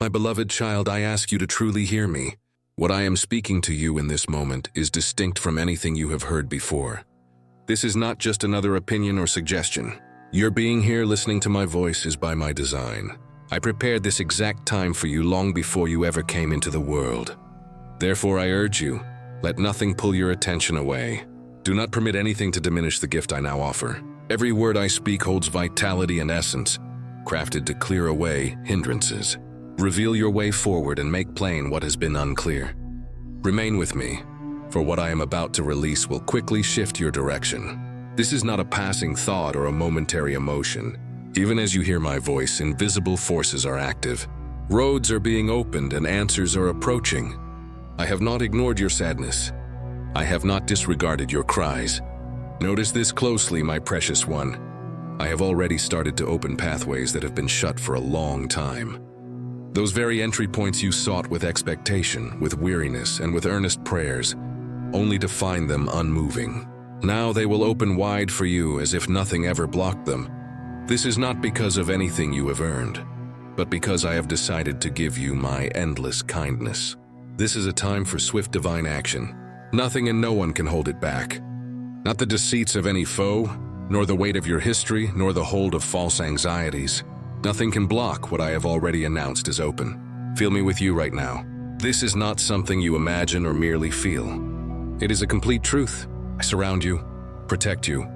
My beloved child, I ask you to truly hear me. What I am speaking to you in this moment is distinct from anything you have heard before. This is not just another opinion or suggestion. Your being here listening to my voice is by my design. I prepared this exact time for you long before you ever came into the world. Therefore, I urge you, let nothing pull your attention away. Do not permit anything to diminish the gift I now offer. Every word I speak holds vitality and essence, crafted to clear away hindrances. Reveal your way forward and make plain what has been unclear. Remain with me, for what I am about to release will quickly shift your direction. This is not a passing thought or a momentary emotion. Even as you hear my voice, invisible forces are active. Roads are being opened and answers are approaching. I have not ignored your sadness. I have not disregarded your cries. Notice this closely, my precious one. I have already started to open pathways that have been shut for a long time. Those very entry points you sought with expectation, with weariness, and with earnest prayers, only to find them unmoving. Now they will open wide for you as if nothing ever blocked them. This is not because of anything you have earned, but because I have decided to give you my endless kindness. This is a time for swift divine action. Nothing and no one can hold it back. Not the deceits of any foe, nor the weight of your history, nor the hold of false anxieties. Nothing can block what I have already announced is open. Feel me with you right now. This is not something you imagine or merely feel. It is a complete truth. I surround you, protect you,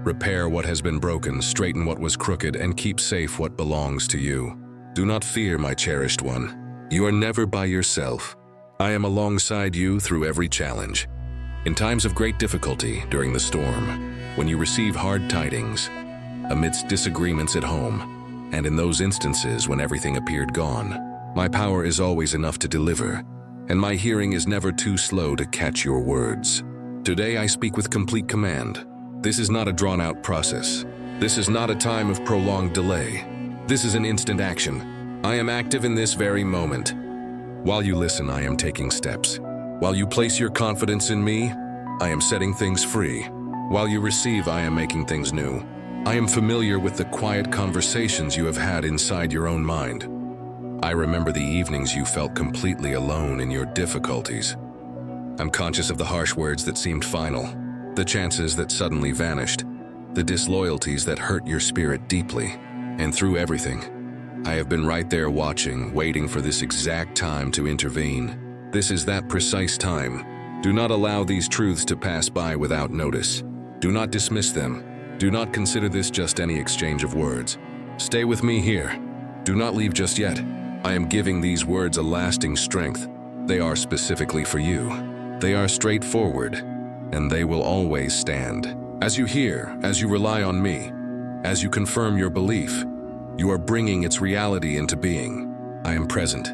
repair what has been broken, straighten what was crooked, and keep safe what belongs to you. Do not fear, my cherished one. You are never by yourself. I am alongside you through every challenge. In times of great difficulty, during the storm, when you receive hard tidings, amidst disagreements at home, and in those instances when everything appeared gone, my power is always enough to deliver, and my hearing is never too slow to catch your words. Today I speak with complete command. This is not a drawn-out process. This is not a time of prolonged delay. This is an instant action. I am active in this very moment. While you listen, I am taking steps. While you place your confidence in me, I am setting things free. While you receive, I am making things new. I am familiar with the quiet conversations you have had inside your own mind. I remember the evenings you felt completely alone in your difficulties. I'm conscious of the harsh words that seemed final, the chances that suddenly vanished, the disloyalties that hurt your spirit deeply. And through everything, I have been right there watching, waiting for this exact time to intervene. This is that precise time. Do not allow these truths to pass by without notice. Do not dismiss them. Do not consider this just any exchange of words. Stay with me here. Do not leave just yet. I am giving these words a lasting strength. They are specifically for you. They are straightforward, and they will always stand. As you hear, as you rely on me, as you confirm your belief, you are bringing its reality into being. I am present.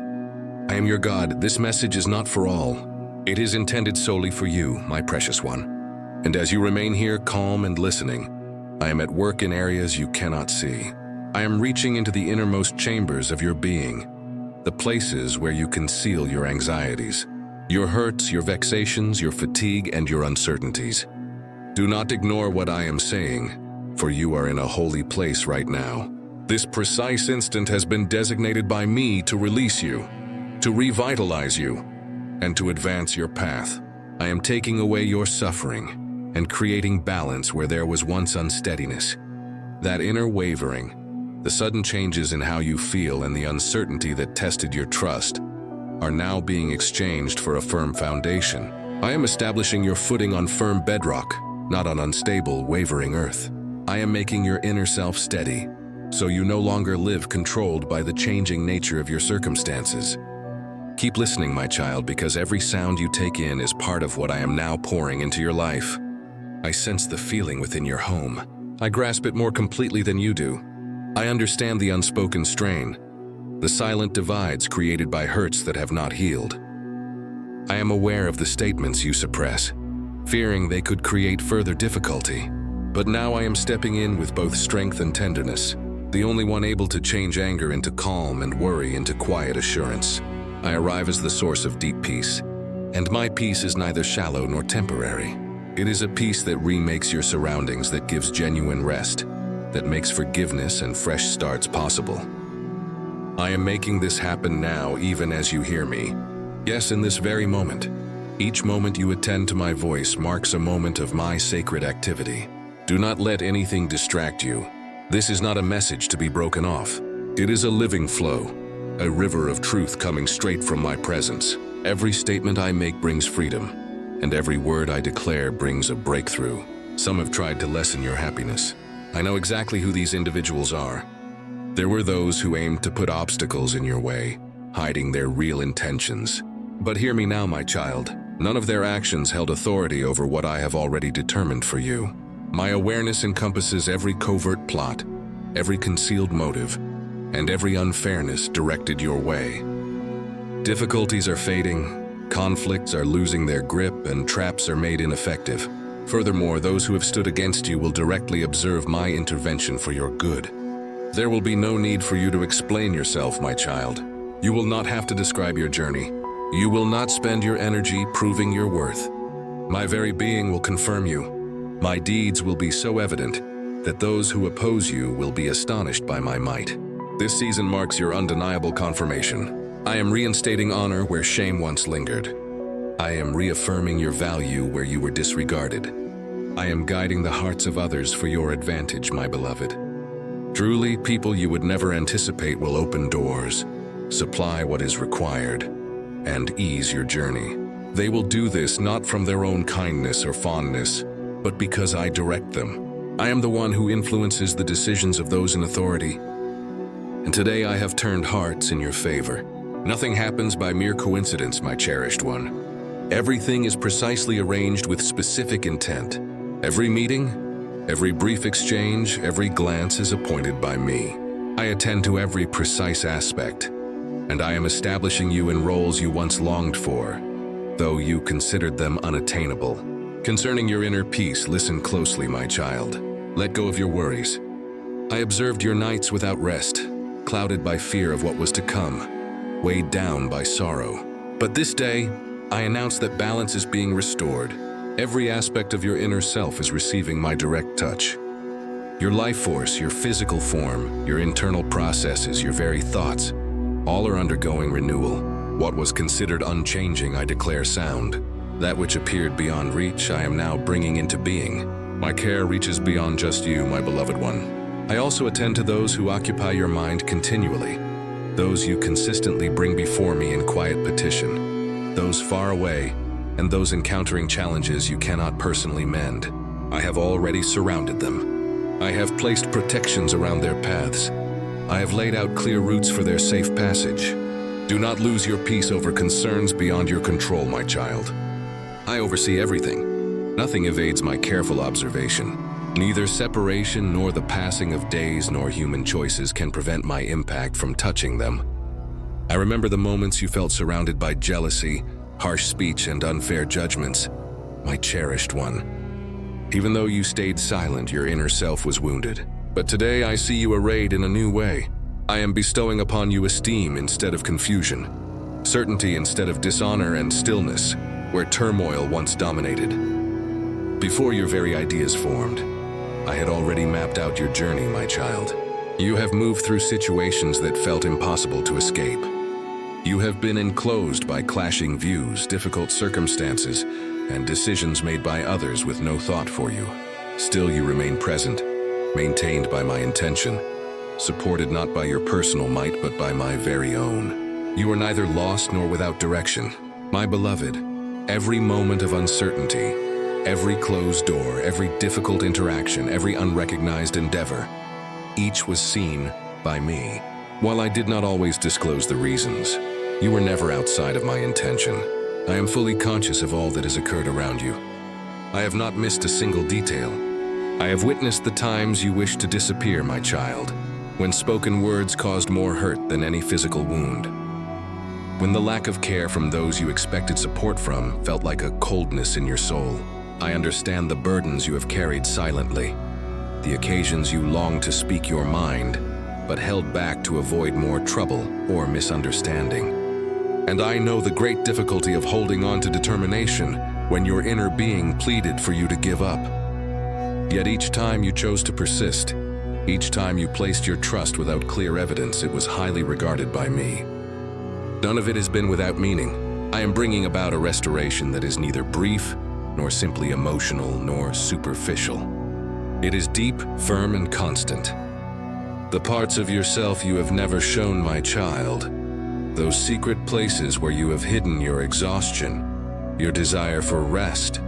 I am your God. This message is not for all. It is intended solely for you, my precious one. And as you remain here calm and listening, I am at work in areas you cannot see. I am reaching into the innermost chambers of your being, the places where you conceal your anxieties, your hurts, your vexations, your fatigue, and your uncertainties. Do not ignore what I am saying, for you are in a holy place right now. This precise instant has been designated by me to release you, to revitalize you, and to advance your path. I am taking away your suffering and creating balance where there was once unsteadiness. That inner wavering, the sudden changes in how you feel, and the uncertainty that tested your trust are now being exchanged for a firm foundation. I am establishing your footing on firm bedrock, not on unstable, wavering earth. I am making your inner self steady, so you no longer live controlled by the changing nature of your circumstances. Keep listening, my child, because every sound you take in is part of what I am now pouring into your life. I sense the feeling within your home. I grasp it more completely than you do. I understand the unspoken strain, the silent divides created by hurts that have not healed. I am aware of the statements you suppress, fearing they could create further difficulty. But now I am stepping in with both strength and tenderness, the only one able to change anger into calm and worry into quiet assurance. I arrive as the source of deep peace, and my peace is neither shallow nor temporary. It is a peace that remakes your surroundings, that gives genuine rest, that makes forgiveness and fresh starts possible. I am making this happen now, even as you hear me. Yes, in this very moment. Each moment you attend to my voice marks a moment of my sacred activity. Do not let anything distract you. This is not a message to be broken off. It is a living flow, a river of truth coming straight from my presence. Every statement I make brings freedom, and every word I declare brings a breakthrough. Some have tried to lessen your happiness. I know exactly who these individuals are. There were those who aimed to put obstacles in your way, hiding their real intentions. But hear me now, my child. None of their actions held authority over what I have already determined for you. My awareness encompasses every covert plot, every concealed motive, and every unfairness directed your way. Difficulties are fading, conflicts are losing their grip, and traps are made ineffective. Furthermore, those who have stood against you will directly observe my intervention for your good. There will be no need for you to explain yourself, my child. You will not have to describe your journey. You will not spend your energy proving your worth. My very being will confirm you. My deeds will be so evident that those who oppose you will be astonished by my might. This season marks your undeniable confirmation. I am reinstating honor where shame once lingered. I am reaffirming your value where you were disregarded. I am guiding the hearts of others for your advantage, my beloved. Truly, people you would never anticipate will open doors, supply what is required, and ease your journey. They will do this not from their own kindness or fondness, but because I direct them. I am the one who influences the decisions of those in authority. And today I have turned hearts in your favor. Nothing happens by mere coincidence, my cherished one. Everything is precisely arranged with specific intent. Every meeting, every brief exchange, every glance is appointed by me. I attend to every precise aspect, and I am establishing you in roles you once longed for, though you considered them unattainable. Concerning your inner peace, listen closely, my child. Let go of your worries. I observed your nights without rest, clouded by fear of what was to come, weighed down by sorrow. But this day, I announce that balance is being restored. Every aspect of your inner self is receiving my direct touch. Your life force, your physical form, your internal processes, your very thoughts, all are undergoing renewal. What was considered unchanging, I declare sound. That which appeared beyond reach, I am now bringing into being. My care reaches beyond just you, my beloved one. I also attend to those who occupy your mind continually, those you consistently bring before me in quiet petition, those far away, and those encountering challenges you cannot personally mend. I have already surrounded them. I have placed protections around their paths. I have laid out clear routes for their safe passage. Do not lose your peace over concerns beyond your control, my child. I oversee everything. Nothing evades my careful observation. Neither separation nor the passing of days nor human choices can prevent my impact from touching them. I remember the moments you felt surrounded by jealousy, harsh speech, and unfair judgments, my cherished one. Even though you stayed silent, your inner self was wounded. But today I see you arrayed in a new way. I am bestowing upon you esteem instead of confusion, certainty instead of dishonor, and stillness where turmoil once dominated. Before your very ideas formed, I had already mapped out your journey, my child. You have moved through situations that felt impossible to escape. You have been enclosed by clashing views, difficult circumstances, and decisions made by others with no thought for you. Still, you remain present, maintained by my intention, supported not by your personal might, but by my very own. You are neither lost nor without direction. My beloved, every moment of uncertainty, every closed door, every difficult interaction, every unrecognized endeavor, each was seen by me. While I did not always disclose the reasons, you were never outside of my intention. I am fully conscious of all that has occurred around you. I have not missed a single detail. I have witnessed the times you wished to disappear, my child, when spoken words caused more hurt than any physical wound. When the lack of care from those you expected support from felt like a coldness in your soul. I understand the burdens you have carried silently, the occasions you longed to speak your mind, but held back to avoid more trouble or misunderstanding. And I know the great difficulty of holding on to determination when your inner being pleaded for you to give up. Yet each time you chose to persist, Each time you placed your trust without clear evidence, it was highly regarded by me. None of it has been without meaning. I am bringing about a restoration that is neither brief, nor simply emotional, nor superficial. It is deep, firm, and constant. The parts of yourself you have never shown, my child, those secret places where you have hidden your exhaustion, your desire for rest,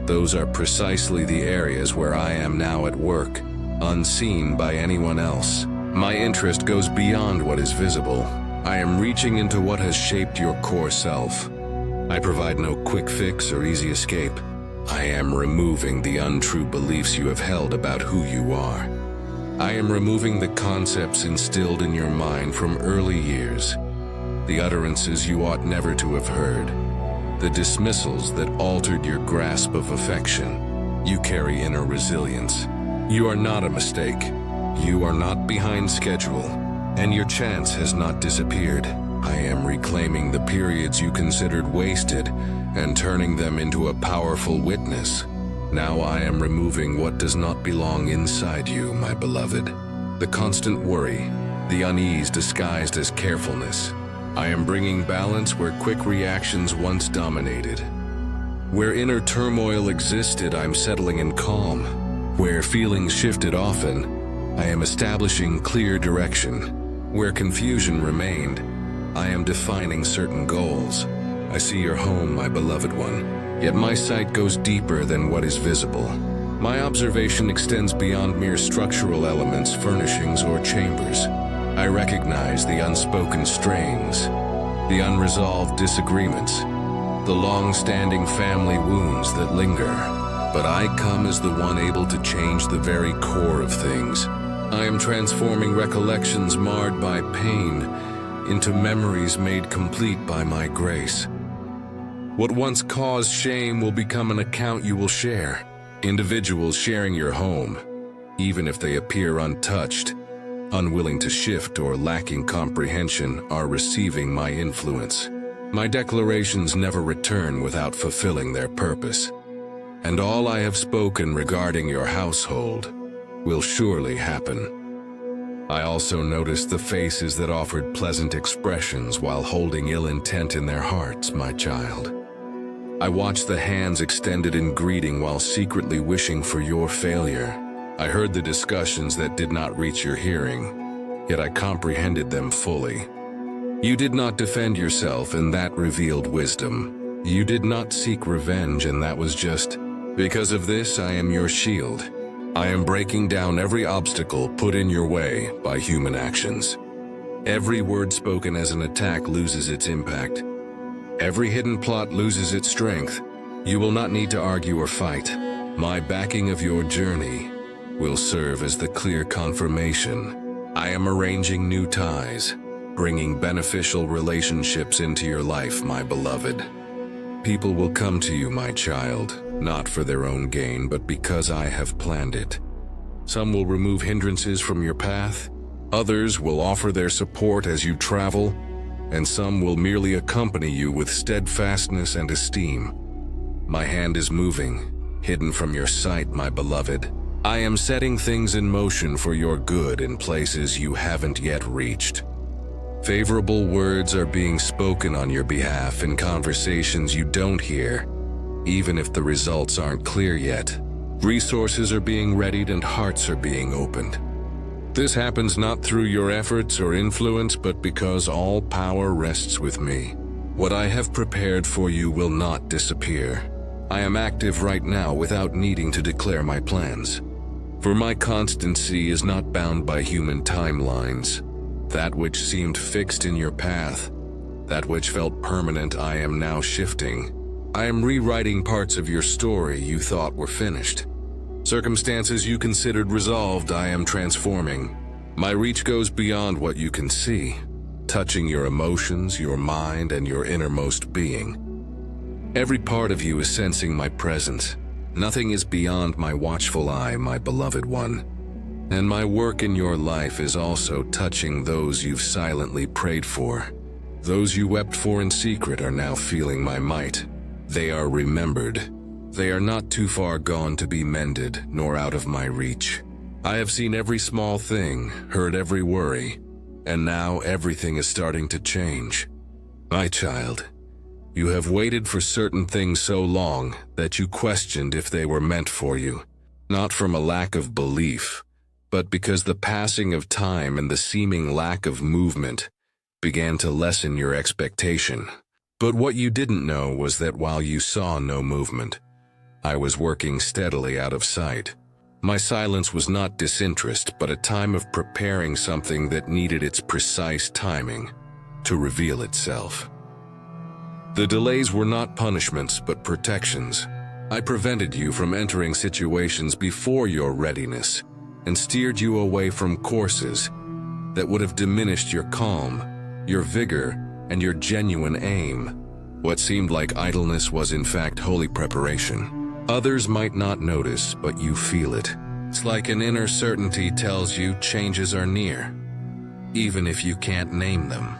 those are precisely the areas where I am now at work, unseen by anyone else. My interest goes beyond what is visible. I am reaching into what has shaped your core self. I provide no quick fix or easy escape. I am removing the untrue beliefs you have held about who you are. I am removing the concepts instilled in your mind from early years, the utterances you ought never to have heard, the dismissals that altered your grasp of affection. You carry inner resilience. You are not a mistake. You are not behind schedule, and your chance has not disappeared. I am reclaiming the periods you considered wasted and turning them into a powerful witness. Now I am removing what does not belong inside you, my beloved. The constant worry, the unease disguised as carefulness. I am bringing balance where quick reactions once dominated. Where inner turmoil existed, I'm settling in calm. Where feelings shifted often, I am establishing clear direction. Where confusion remained, I am defining certain goals. I see your home, my beloved one, yet my sight goes deeper than what is visible. My observation extends beyond mere structural elements, furnishings, or chambers. I recognize the unspoken strains, the unresolved disagreements, the long-standing family wounds that linger. But I come as the one able to change the very core of things. I am transforming recollections marred by pain into memories made complete by my grace. What once caused shame will become an account you will share. Individuals sharing your home, even if they appear untouched, unwilling to shift or lacking comprehension, are receiving my influence. My declarations never return without fulfilling their purpose. And all I have spoken regarding your household will surely happen. I also noticed the faces that offered pleasant expressions while holding ill intent in their hearts, my child. I watched the hands extended in greeting while secretly wishing for your failure. I heard the discussions that did not reach your hearing, yet I comprehended them fully. You did not defend yourself, and that revealed wisdom. You did not seek revenge, and that was just. Because of this, I am your shield. I am breaking down every obstacle put in your way by human actions. Every word spoken as an attack loses its impact. Every hidden plot loses its strength. You will not need to argue or fight. My backing of your journey will serve as the clear confirmation. I am arranging new ties, bringing beneficial relationships into your life, my beloved. People will come to you, my child, not for their own gain, but because I have planned it. Some will remove hindrances from your path, others will offer their support as you travel, and some will merely accompany you with steadfastness and esteem. My hand is moving, hidden from your sight, my beloved. I am setting things in motion for your good in places you haven't yet reached. Favorable words are being spoken on your behalf in conversations you don't hear, even if the results aren't clear yet. Resources are being readied and hearts are being opened. This happens not through your efforts or influence, but because all power rests with me. What I have prepared for you will not disappear. I am active right now without needing to declare my plans. For my constancy is not bound by human timelines. That which seemed fixed in your path, that which felt permanent, I am now shifting. I am rewriting parts of your story you thought were finished. Circumstances you considered resolved, I am transforming. My reach goes beyond what you can see, touching your emotions, your mind, and your innermost being. Every part of you is sensing my presence. Nothing is beyond my watchful eye, my beloved one. And my work in your life is also touching those you've silently prayed for. Those you wept for in secret are now feeling my might. They are remembered. They are not too far gone to be mended, nor out of my reach. I have seen every small thing, heard every worry, and now everything is starting to change. My child, you have waited for certain things so long that you questioned if they were meant for you, not from a lack of belief, but because the passing of time and the seeming lack of movement began to lessen your expectation. But what you didn't know was that while you saw no movement, I was working steadily out of sight. My silence was not disinterest, but a time of preparing something that needed its precise timing to reveal itself. The delays were not punishments, but protections. I prevented you from entering situations before your readiness and steered you away from courses that would have diminished your calm, your vigor, and your genuine aim. What seemed like idleness was in fact holy preparation. Others might not notice, but you feel it. It's like an inner certainty tells you changes are near, even if you can't name them.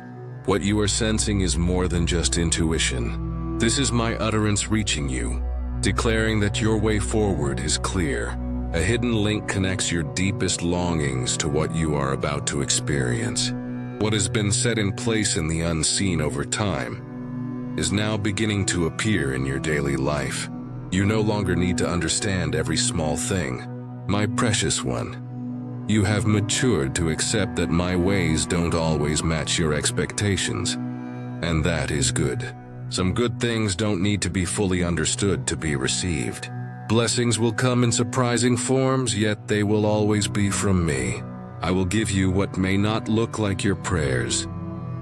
What you are sensing is more than just intuition. This is my utterance reaching you, declaring that your way forward is clear. A hidden link connects your deepest longings to what you are about to experience. What has been set in place in the unseen over time is now beginning to appear in your daily life. You no longer need to understand every small thing. My precious one, you have matured to accept that my ways don't always match your expectations, and that is good. Some good things don't need to be fully understood to be received. Blessings will come in surprising forms, yet they will always be from me. I will give you what may not look like your prayers,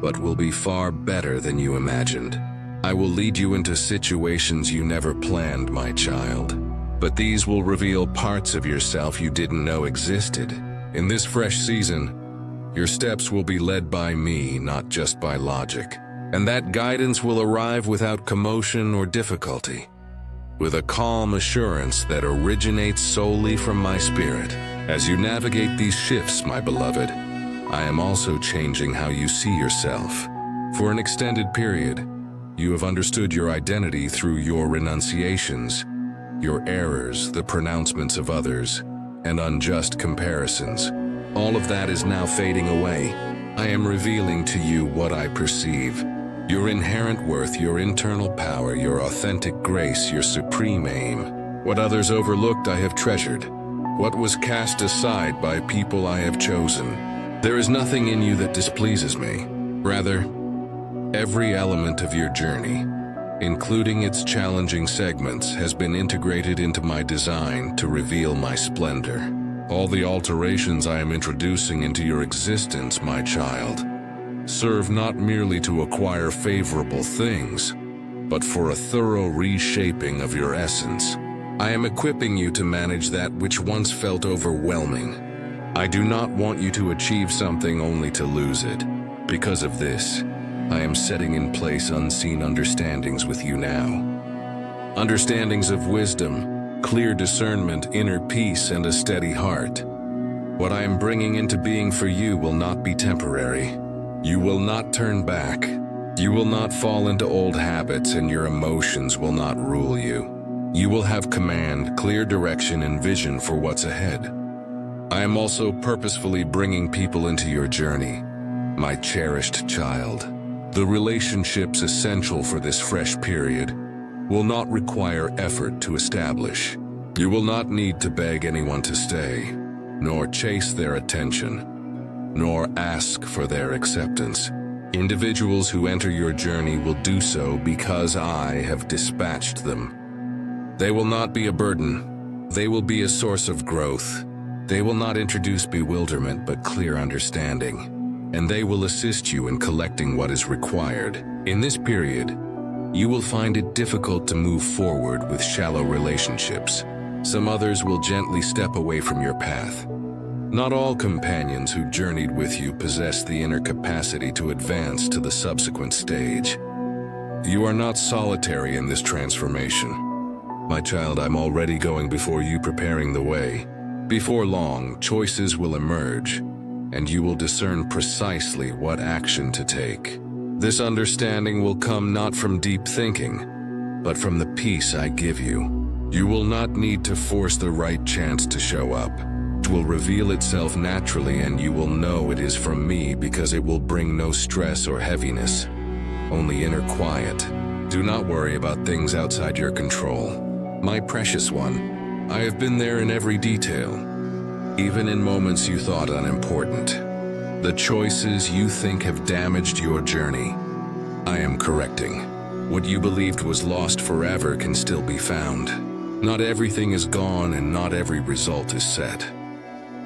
but will be far better than you imagined. I will lead you into situations you never planned, my child. But these will reveal parts of yourself you didn't know existed. In this fresh season, your steps will be led by me, not just by logic. And that guidance will arrive without commotion or difficulty, with a calm assurance that originates solely from my spirit. As you navigate these shifts, my beloved, I am also changing how you see yourself. For an extended period, you have understood your identity through your renunciations, your errors, the pronouncements of others, and unjust comparisons. All of that is now fading away. I am revealing to you what I perceive. Your inherent worth, your internal power, your authentic grace, your supreme aim. What others overlooked, I have treasured. What was cast aside by people I have chosen. There is nothing in you that displeases me. Rather, every element of your journey, including its challenging segments, has been integrated into my design to reveal my splendor. All the alterations I am introducing into your existence, my child, serve not merely to acquire favorable things, but for a thorough reshaping of your essence. I am equipping you to manage that which once felt overwhelming. I do not want you to achieve something only to lose it. Because of this, I am setting in place unseen understandings with you now. Understandings of wisdom, clear discernment, inner peace, and a steady heart. What I am bringing into being for you will not be temporary. You will not turn back. You will not fall into old habits, and your emotions will not rule you. You will have command, clear direction, and vision for what's ahead. I am also purposefully bringing people into your journey, my cherished child. The relationships essential for this fresh period will not require effort to establish. You will not need to beg anyone to stay, nor chase their attention, nor ask for their acceptance. Individuals who enter your journey will do so because I have dispatched them. They will not be a burden. They will be a source of growth. They will not introduce bewilderment but clear understanding. And they will assist you in collecting what is required. In this period, you will find it difficult to move forward with shallow relationships. Some others will gently step away from your path. Not all companions who journeyed with you possess the inner capacity to advance to the subsequent stage. You are not solitary in this transformation. My child, I'm already going before you, preparing the way. Before long, choices will emerge, and you will discern precisely what action to take. This understanding will come not from deep thinking, but from the peace I give you. You will not need to force the right chance to show up. will reveal itself naturally, and you will know it is from me because it will bring no stress or heaviness, only inner quiet. Do not worry about things outside your control. My precious one, I have been there in every detail, even in moments you thought unimportant. The choices you think have damaged your journey, I am correcting. What you believed was lost forever can still be found. Not everything is gone and not every result is set.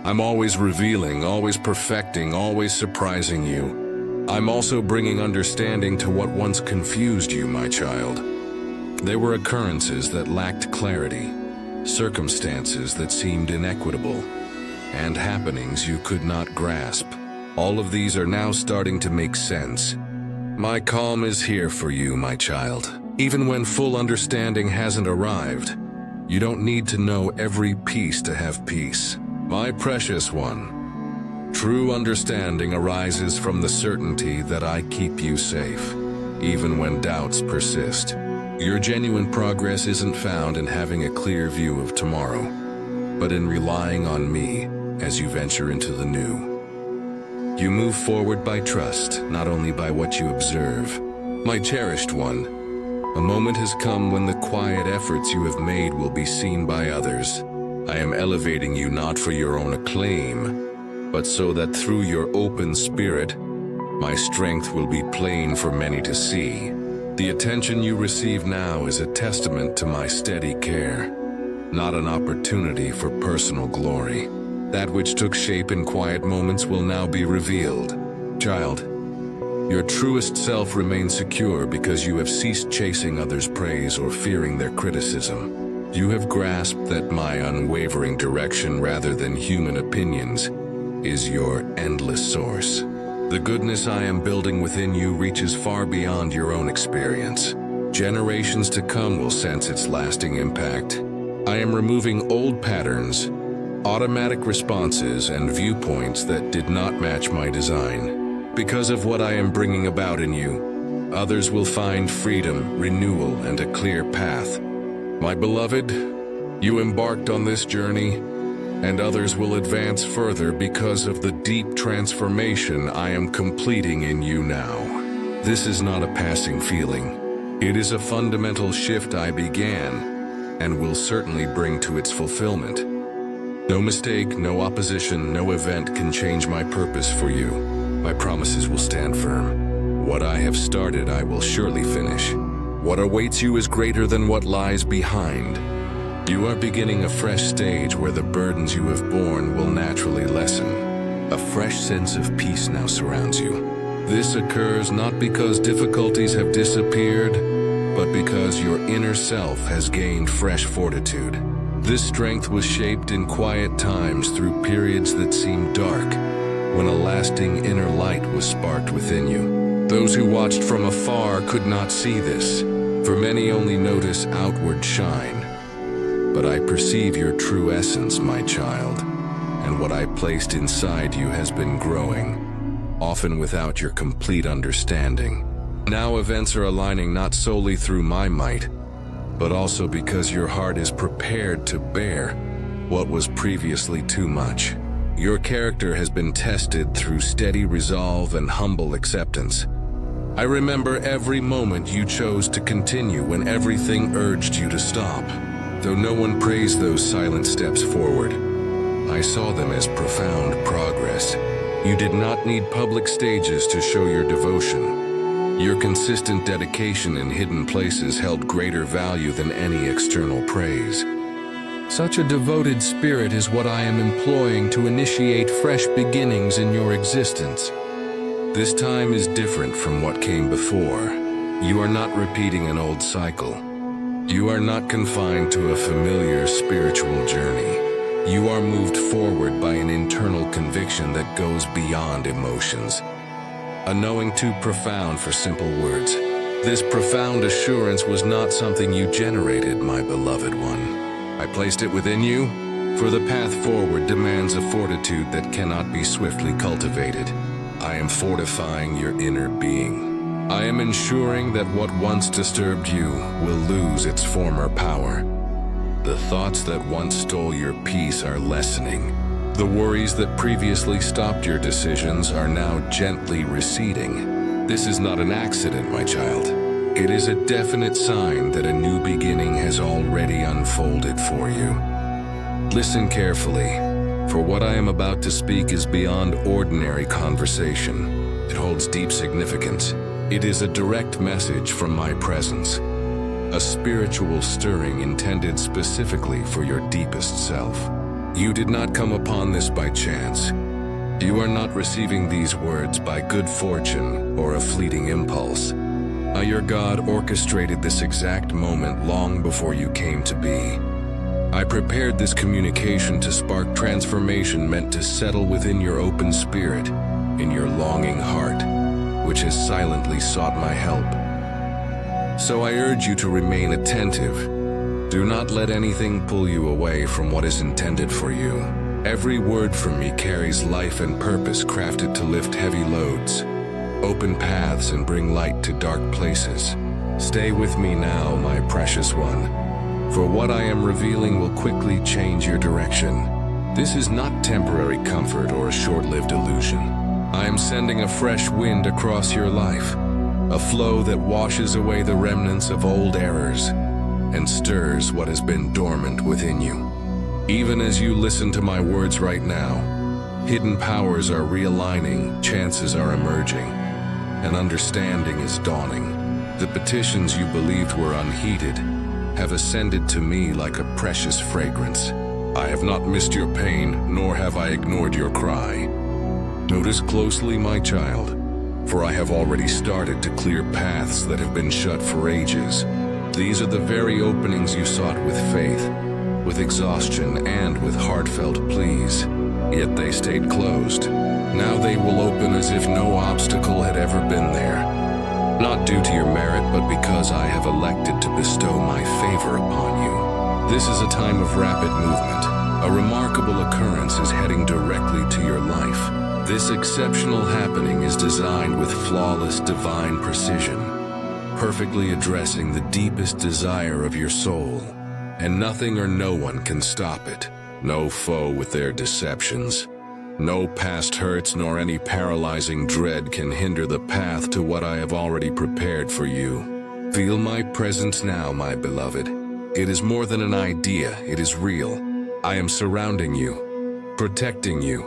I'm always revealing, always perfecting, always surprising you. I'm also bringing understanding to what once confused you, my child. There were occurrences that lacked clarity, circumstances that seemed inequitable, and happenings you could not grasp. All of these are now starting to make sense. My calm is here for you, my child. Even when full understanding hasn't arrived, you don't need to know every piece to have peace. My precious one, true understanding arises from the certainty that I keep you safe, even when doubts persist. Your genuine progress isn't found in having a clear view of tomorrow, but in relying on me as you venture into the new. You move forward by trust, not only by what you observe. My cherished one, a moment has come when the quiet efforts you have made will be seen by others. I am elevating you not for your own acclaim, but so that through your open spirit, my strength will be plain for many to see. The attention you receive now is a testament to my steady care, not an opportunity for personal glory. That which took shape in quiet moments will now be revealed. Child, your truest self remains secure because you have ceased chasing others' praise or fearing their criticism. You have grasped that my unwavering direction rather than human opinions is your endless source. The goodness I am building within you reaches far beyond your own experience. Generations to come will sense its lasting impact. I am removing old patterns, automatic responses, and viewpoints that did not match my design. Because of what I am bringing about in you, others will find freedom, renewal, and a clear path. My beloved, you embarked on this journey, and others will advance further because of the deep transformation I am completing in you now. This is not a passing feeling. It is a fundamental shift I began and will certainly bring to its fulfillment. No mistake, no opposition, no event can change my purpose for you. My promises will stand firm. What I have started, I will surely finish. What awaits you is greater than what lies behind. You are beginning a fresh stage where the burdens you have borne will naturally lessen. A fresh sense of peace now surrounds you. This occurs not because difficulties have disappeared, but because your inner self has gained fresh fortitude. This strength was shaped in quiet times through periods that seemed dark, when a lasting inner light was sparked within you. Those who watched from afar could not see this, for many only notice outward shine. But I perceive your true essence, my child, and what I placed inside you has been growing, often without your complete understanding. Now events are aligning not solely through my might, but also because your heart is prepared to bear what was previously too much. Your character has been tested through steady resolve and humble acceptance. I remember every moment you chose to continue when everything urged you to stop. Though no one praised those silent steps forward, I saw them as profound progress. You did not need public stages to show your devotion. Your consistent dedication in hidden places held greater value than any external praise. Such a devoted spirit is what I am employing to initiate fresh beginnings in your existence. This time is different from what came before. You are not repeating an old cycle. You are not confined to a familiar spiritual journey. You are moved forward by an internal conviction that goes beyond emotions. A knowing too profound for simple words. This profound assurance was not something you generated, my beloved one. I placed it within you, for the path forward demands a fortitude that cannot be swiftly cultivated. I am fortifying your inner being. I am ensuring that what once disturbed you will lose its former power. The thoughts that once stole your peace are lessening. The worries that previously stopped your decisions are now gently receding. This is not an accident, my child. It is a definite sign that a new beginning has already unfolded for you. Listen carefully, for what I am about to speak is beyond ordinary conversation. It holds deep significance. It is a direct message from my presence, a spiritual stirring intended specifically for your deepest self. You did not come upon this by chance. You are not receiving these words by good fortune or a fleeting impulse. Your God orchestrated this exact moment long before you came to be. I prepared this communication to spark transformation meant to settle within your open spirit, in your longing heart, which has silently sought my help. So I urge you to remain attentive. Do not let anything pull you away from what is intended for you. Every word from me carries life and purpose crafted to lift heavy loads, open paths, and bring light to dark places. Stay with me now, my precious one, for what I am revealing will quickly change your direction. This is not temporary comfort or a short-lived illusion. I am sending a fresh wind across your life, a flow that washes away the remnants of old errors and stirs what has been dormant within you. Even as you listen to my words right now, hidden powers are realigning, chances are emerging, and understanding is dawning. The petitions you believed were unheeded have ascended to me like a precious fragrance. I have not missed your pain, nor have I ignored your cry. Notice closely, my child, for I have already started to clear paths that have been shut for ages. These are the very openings you sought with faith, with exhaustion, and with heartfelt pleas, yet they stayed closed. Now they will open as if no obstacle had ever been there. Not due to your merit, but because I have elected to bestow my favor upon you. This is a time of rapid movement. A remarkable occurrence is heading directly to your life. This exceptional happening is designed with flawless divine precision, perfectly addressing the deepest desire of your soul, and nothing or no one can stop it. No foe with their deceptions. No past hurts nor any paralyzing dread can hinder the path to what I have already prepared for you. Feel my presence now, my beloved. It is more than an idea, it is real. I am surrounding you, protecting you,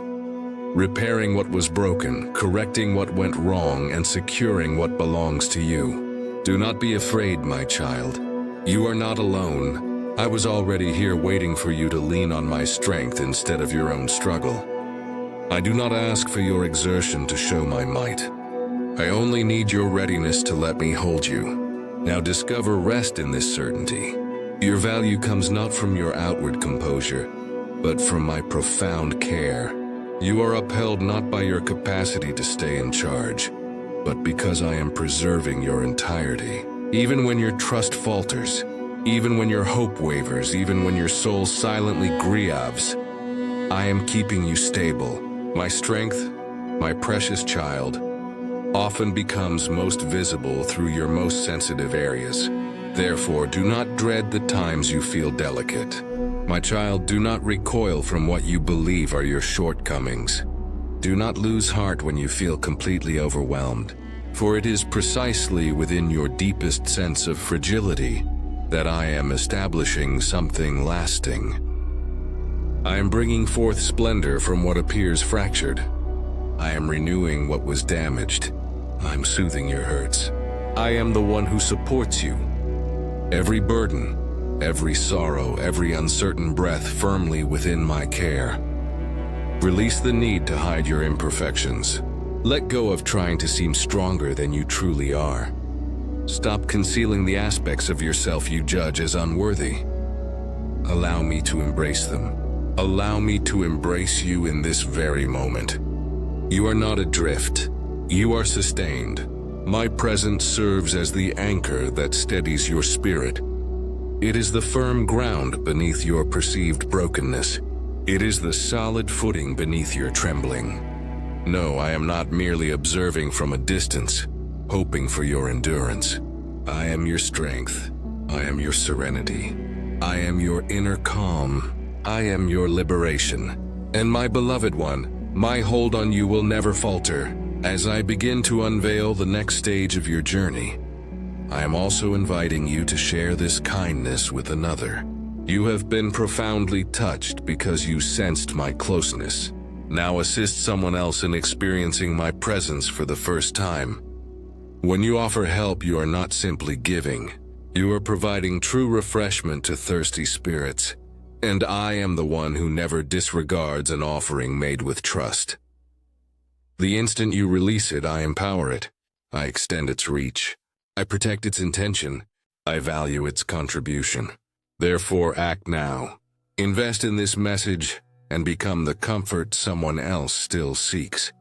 repairing what was broken, correcting what went wrong, and securing what belongs to you. Do not be afraid, my child. You are not alone. I was already here waiting for you to lean on my strength instead of your own struggle. I do not ask for your exertion to show my might. I only need your readiness to let me hold you. Now discover rest in this certainty. Your value comes not from your outward composure, but from my profound care. You are upheld not by your capacity to stay in charge, but because I am preserving your entirety. Even when your trust falters, even when your hope wavers, even when your soul silently grieves, I am keeping you stable. My strength, my precious child, often becomes most visible through your most sensitive areas. Therefore, do not dread the times you feel delicate. My child, do not recoil from what you believe are your shortcomings. Do not lose heart when you feel completely overwhelmed, for it is precisely within your deepest sense of fragility that I am establishing something lasting. I am bringing forth splendor from what appears fractured. I am renewing what was damaged. I'm soothing your hurts. I am the one who supports you. Every burden, every sorrow, every uncertain breath firmly within my care. Release the need to hide your imperfections. Let go of trying to seem stronger than you truly are. Stop concealing the aspects of yourself you judge as unworthy. Allow me to embrace them. Allow me to embrace you in this very moment. You are not adrift. You are sustained. My presence serves as the anchor that steadies your spirit. It is the firm ground beneath your perceived brokenness. It is the solid footing beneath your trembling. No, I am not merely observing from a distance, hoping for your endurance. I am your strength. I am your serenity. I am your inner calm. I am your liberation. And my beloved one, my hold on you will never falter. As I begin to unveil the next stage of your journey, I am also inviting you to share this kindness with another. You have been profoundly touched because you sensed my closeness. Now assist someone else in experiencing my presence for the first time. When you offer help, you are not simply giving. You are providing true refreshment to thirsty spirits. And I am the one who never disregards an offering made with trust. The instant you release it, I empower it. I extend its reach. I protect its intention. I value its contribution. Therefore, act now. Invest in this message and become the comfort someone else still seeks.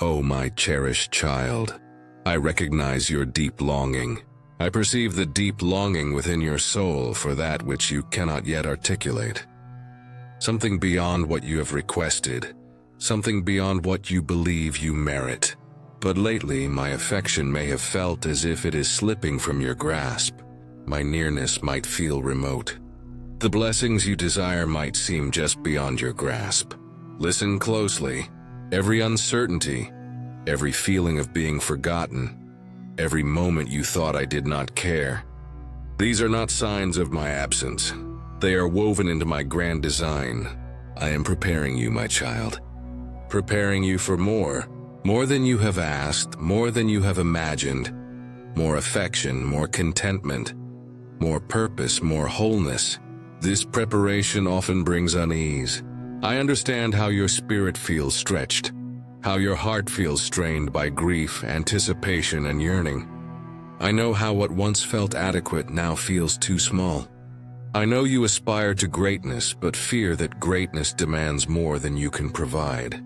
Oh, my cherished child, I recognize your deep longing. I perceive the deep longing within your soul for that which you cannot yet articulate. Something beyond what you have requested, something beyond what you believe you merit. But lately, my affection may have felt as if it is slipping from your grasp. My nearness might feel remote. The blessings you desire might seem just beyond your grasp. Listen closely. Every uncertainty, every feeling of being forgotten, every moment you thought I did not care. These are not signs of my absence. They are woven into my grand design. I am preparing you, my child. Preparing you for more than you have asked, more than you have imagined. More affection, more contentment, more purpose, more wholeness. This preparation often brings unease. I understand how your spirit feels stretched, how your heart feels strained by grief, anticipation, and yearning. I know how what once felt adequate now feels too small. I know you aspire to greatness, but fear that greatness demands more than you can provide.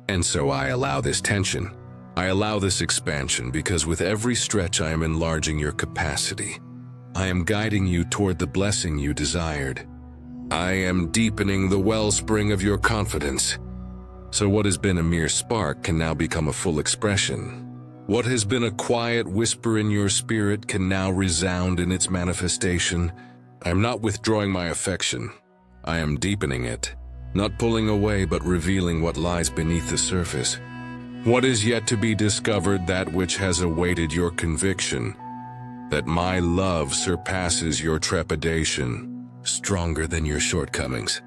And so I allow this tension. I allow this expansion because with every stretch I am enlarging your capacity. I am guiding you toward the blessing you desired. I am deepening the wellspring of your confidence. So what has been a mere spark can now become a full expression. What has been a quiet whisper in your spirit can now resound in its manifestation. I am not withdrawing my affection. I am deepening it, not pulling away but revealing what lies beneath the surface. What is yet to be discovered, that which has awaited your conviction, that my love surpasses your trepidation, stronger than your shortcomings,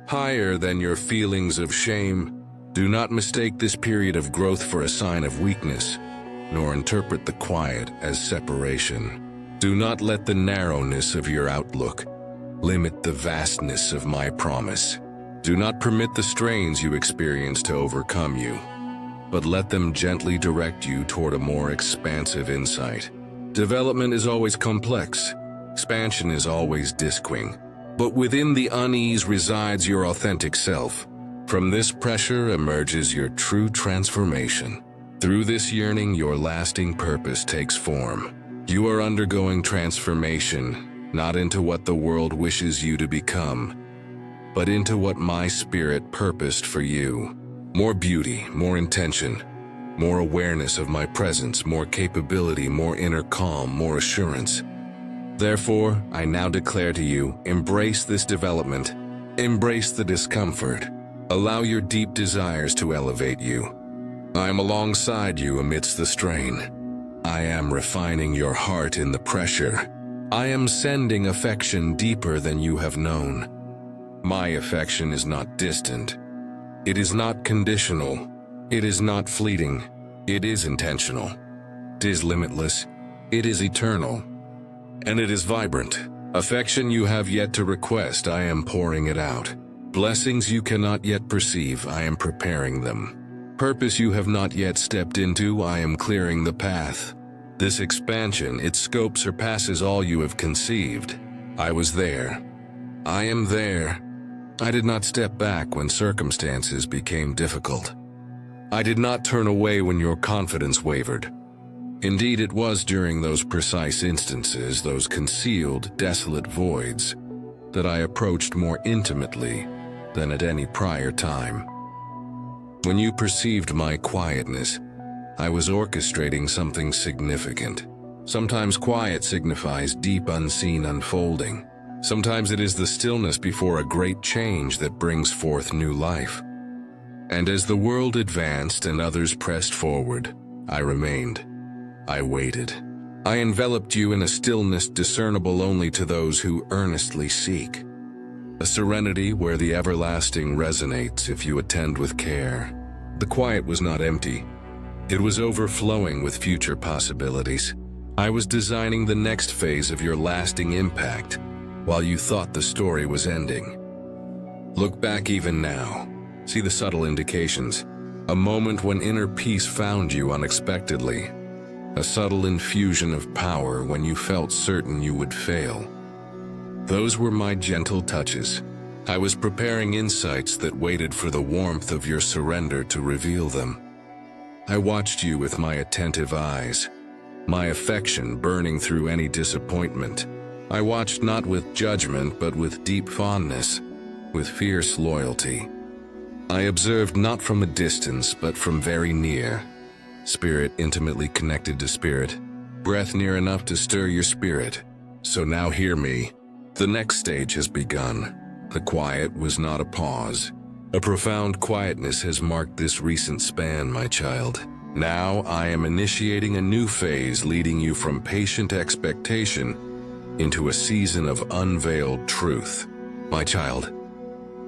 higher than your feelings of shame. Do not mistake this period of growth for a sign of weakness, nor interpret the quiet as separation. Do not let the narrowness of your outlook limit the vastness of my promise. Do not permit the strains you experience to overcome you, but let them gently direct you toward a more expansive insight. Development is always complex. Expansion is always disquing. But within the unease resides your authentic self. From this pressure emerges your true transformation. Through this yearning, your lasting purpose takes form. You are undergoing transformation, not into what the world wishes you to become, but into what my spirit purposed for you. More beauty, more intention, more awareness of my presence, more capability, more inner calm, more assurance. Therefore, I now declare to you, embrace this development, embrace the discomfort, allow your deep desires to elevate you. I am alongside you amidst the strain. I am refining your heart in the pressure. I am sending affection deeper than you have known. My affection is not distant. It is not conditional. It is not fleeting. It is intentional. It is limitless. It is eternal. And it is vibrant. Affection you have yet to request, I am pouring it out. Blessings you cannot yet perceive, I am preparing them. Purpose you have not yet stepped into, I am clearing the path. This expansion, its scope surpasses all you have conceived. I was there. I am there. I did not step back when circumstances became difficult. I did not turn away when your confidence wavered. Indeed, it was during those precise instances, those concealed, desolate voids, that I approached more intimately than at any prior time. When you perceived my quietness, I was orchestrating something significant. Sometimes quiet signifies deep unseen unfolding. Sometimes it is the stillness before a great change that brings forth new life. And as the world advanced and others pressed forward, I remained. I waited. I enveloped you in a stillness discernible only to those who earnestly seek. A serenity where the everlasting resonates if you attend with care. The quiet was not empty. It was overflowing with future possibilities. I was designing the next phase of your lasting impact, while you thought the story was ending. Look back even now. See the subtle indications. A moment when inner peace found you unexpectedly. A subtle infusion of power when you felt certain you would fail. Those were my gentle touches. I was preparing insights that waited for the warmth of your surrender to reveal them. I watched you with my attentive eyes, my affection burning through any disappointment. I watched not with judgment but with deep fondness, with fierce loyalty. I observed not from a distance but from very near. Spirit intimately connected to spirit, breath near enough to stir your spirit. So now hear me. The next stage has begun. The quiet was not a pause. A profound quietness has marked this recent span, my child. Now I am initiating a new phase leading you from patient expectation into a season of unveiled truth. My child,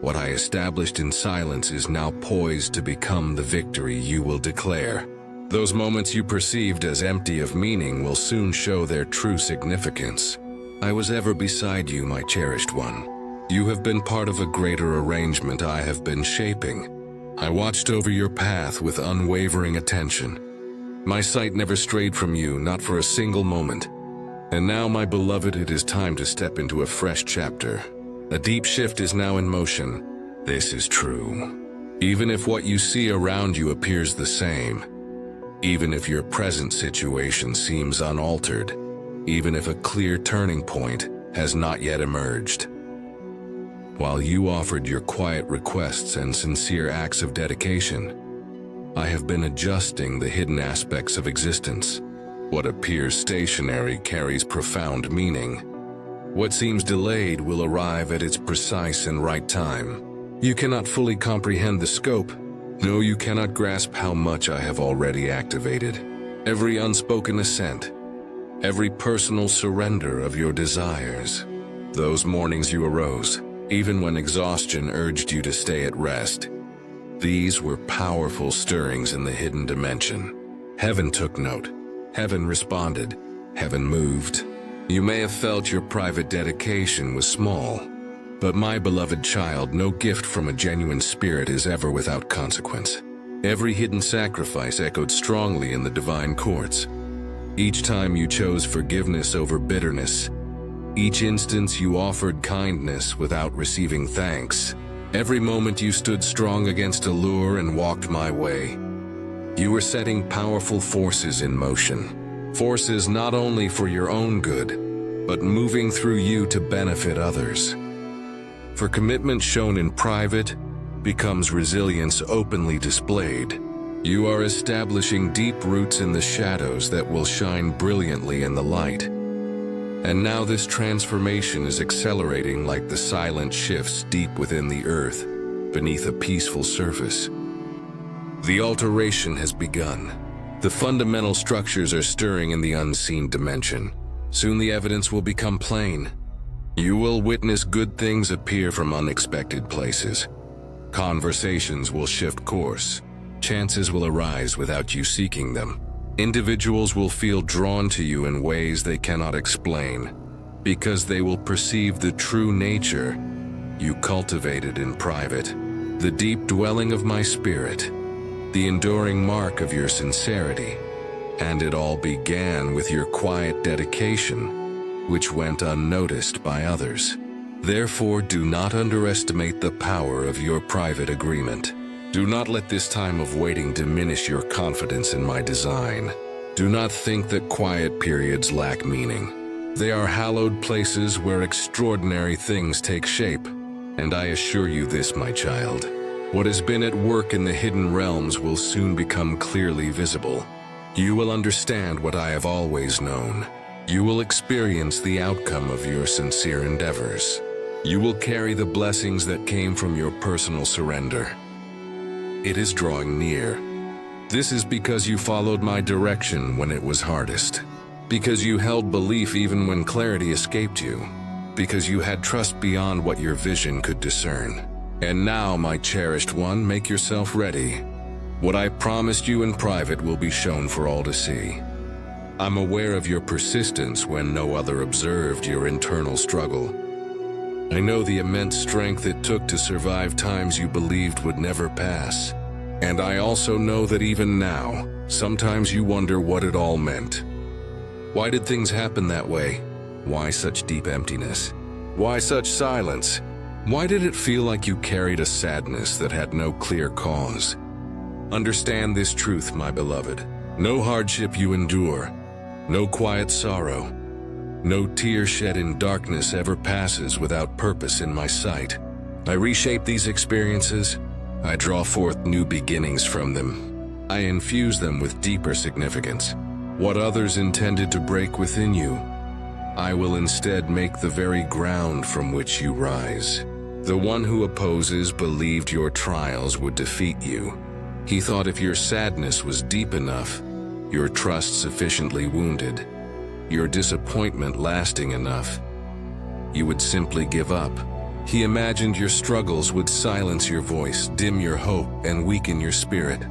what I established in silence is now poised to become the victory you will declare. Those moments you perceived as empty of meaning will soon show their true significance. I was ever beside you, my cherished one. You have been part of a greater arrangement I have been shaping. I watched over your path with unwavering attention. My sight never strayed from you, not for a single moment. And now, my beloved, it is time to step into a fresh chapter. A deep shift is now in motion. This is true. Even if what you see around you appears the same, even if your present situation seems unaltered, even if a clear turning point has not yet emerged. While you offered your quiet requests and sincere acts of dedication, I have been adjusting the hidden aspects of existence. What appears stationary carries profound meaning. What seems delayed will arrive at its precise and right time. You cannot fully comprehend the scope. No, you cannot grasp how much I have already activated. Every unspoken assent, every personal surrender of your desires. Those mornings you arose, even when exhaustion urged you to stay at rest. These were powerful stirrings in the hidden dimension. Heaven took note. Heaven responded. Heaven moved. You may have felt your private dedication was small, but my beloved child, no gift from a genuine spirit is ever without consequence. Every hidden sacrifice echoed strongly in the divine courts. Each time you chose forgiveness over bitterness, each instance you offered kindness without receiving thanks, every moment you stood strong against a lure and walked my way. You were setting powerful forces in motion. Forces not only for your own good, but moving through you to benefit others. For commitment shown in private becomes resilience openly displayed. You are establishing deep roots in the shadows that will shine brilliantly in the light. And now this transformation is accelerating like the silent shifts deep within the earth, beneath a peaceful surface. The alteration has begun. The fundamental structures are stirring in the unseen dimension. Soon the evidence will become plain. You will witness good things appear from unexpected places. Conversations will shift course. Chances will arise without you seeking them. Individuals will feel drawn to you in ways they cannot explain, because they will perceive the true nature you cultivated in private, the deep dwelling of my spirit, the enduring mark of your sincerity. And it all began with your quiet dedication, which went unnoticed by others. Therefore, do not underestimate the power of your private agreement. Do not let this time of waiting diminish your confidence in my design. Do not think that quiet periods lack meaning. They are hallowed places where extraordinary things take shape. And I assure you this, my child. What has been at work in the hidden realms will soon become clearly visible. You will understand what I have always known. You will experience the outcome of your sincere endeavors. You will carry the blessings that came from your personal surrender. It is drawing near. This is because you followed my direction when it was hardest. Because you held belief even when clarity escaped you. Because you had trust beyond what your vision could discern. And now, my cherished one, make yourself ready. What I promised you in private will be shown for all to see. I'm aware of your persistence when no other observed your internal struggle. I know the immense strength it took to survive times you believed would never pass. And I also know that even now, sometimes you wonder what it all meant. Why did things happen that way? Why such deep emptiness? Why such silence? Why did it feel like you carried a sadness that had no clear cause? Understand this truth, my beloved. No hardship you endure, no quiet sorrow, no tear shed in darkness ever passes without purpose in my sight. I reshape these experiences. I draw forth new beginnings from them. I infuse them with deeper significance. What others intended to break within you, I will instead make the very ground from which you rise. The one who opposes believed your trials would defeat you. He thought if your sadness was deep enough, your trust sufficiently wounded, your disappointment lasting enough, you would simply give up. He imagined your struggles would silence your voice, dim your hope, and weaken your spirit.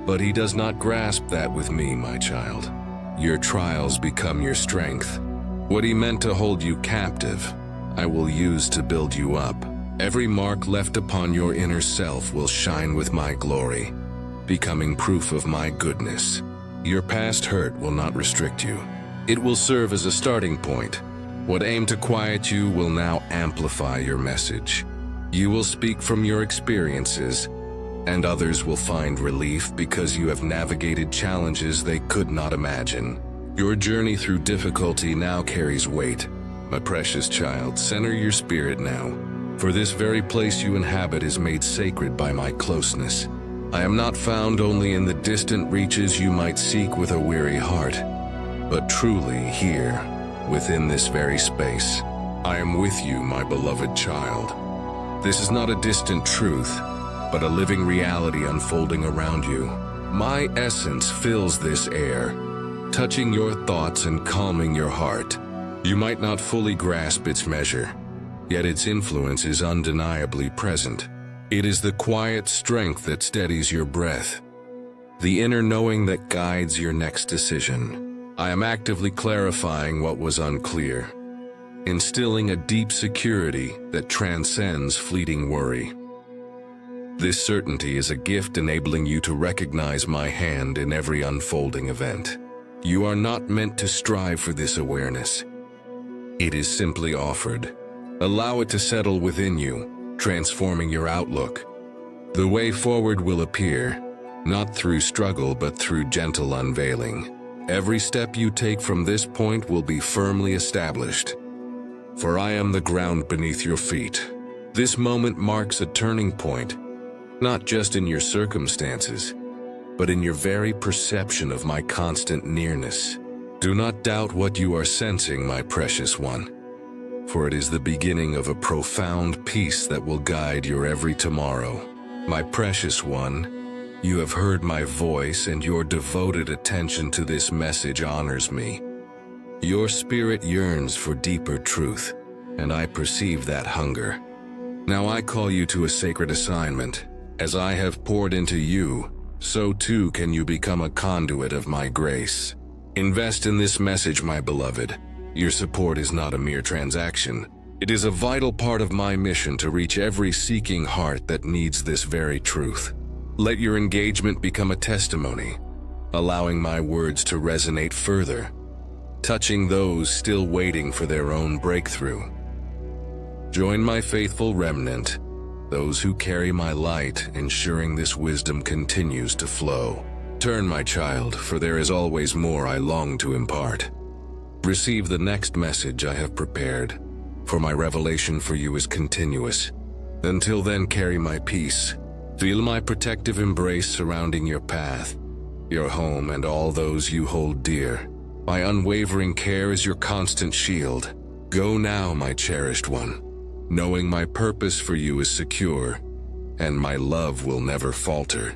But he does not grasp that with me, my child. Your trials become your strength. What he meant to hold you captive, I will use to build you up. Every mark left upon your inner self will shine with my glory, becoming proof of my goodness. Your past hurt will not restrict you. It will serve as a starting point. What aimed to quiet you will now amplify your message. You will speak from your experiences, and others will find relief because you have navigated challenges they could not imagine. Your journey through difficulty now carries weight. My precious child, center your spirit now, for this very place you inhabit is made sacred by my closeness. I am not found only in the distant reaches you might seek with a weary heart, but truly here, within this very space. I am with you, my beloved child. This is not a distant truth, but a living reality unfolding around you. My essence fills this air, touching your thoughts and calming your heart. You might not fully grasp its measure, yet its influence is undeniably present. It is the quiet strength that steadies your breath, the inner knowing that guides your next decision. I am actively clarifying what was unclear, instilling a deep security that transcends fleeting worry. This certainty is a gift enabling you to recognize my hand in every unfolding event. You are not meant to strive for this awareness. It is simply offered. Allow it to settle within you, transforming your outlook. The way forward will appear, not through struggle but through gentle unveiling. Every step you take from this point will be firmly established. For I am the ground beneath your feet. This moment marks a turning point, not just in your circumstances, but in your very perception of my constant nearness. Do not doubt what you are sensing, my precious one, for it is the beginning of a profound peace that will guide your every tomorrow. My precious one, you have heard my voice, and your devoted attention to this message honors me. Your spirit yearns for deeper truth, and I perceive that hunger. Now I call you to a sacred assignment. As I have poured into you, so too can you become a conduit of my grace. Invest in this message, my beloved. Your support is not a mere transaction. It is a vital part of my mission to reach every seeking heart that needs this very truth. Let your engagement become a testimony, allowing my words to resonate further, touching those still waiting for their own breakthrough. Join my faithful remnant, those who carry my light, ensuring this wisdom continues to flow. Turn, my child, for there is always more I long to impart. Receive the next message I have prepared, for my revelation for you is continuous. Until then, carry my peace. Feel my protective embrace surrounding your path, your home, and all those you hold dear. My unwavering care is your constant shield. Go now, my cherished one, knowing my purpose for you is secure, and my love will never falter.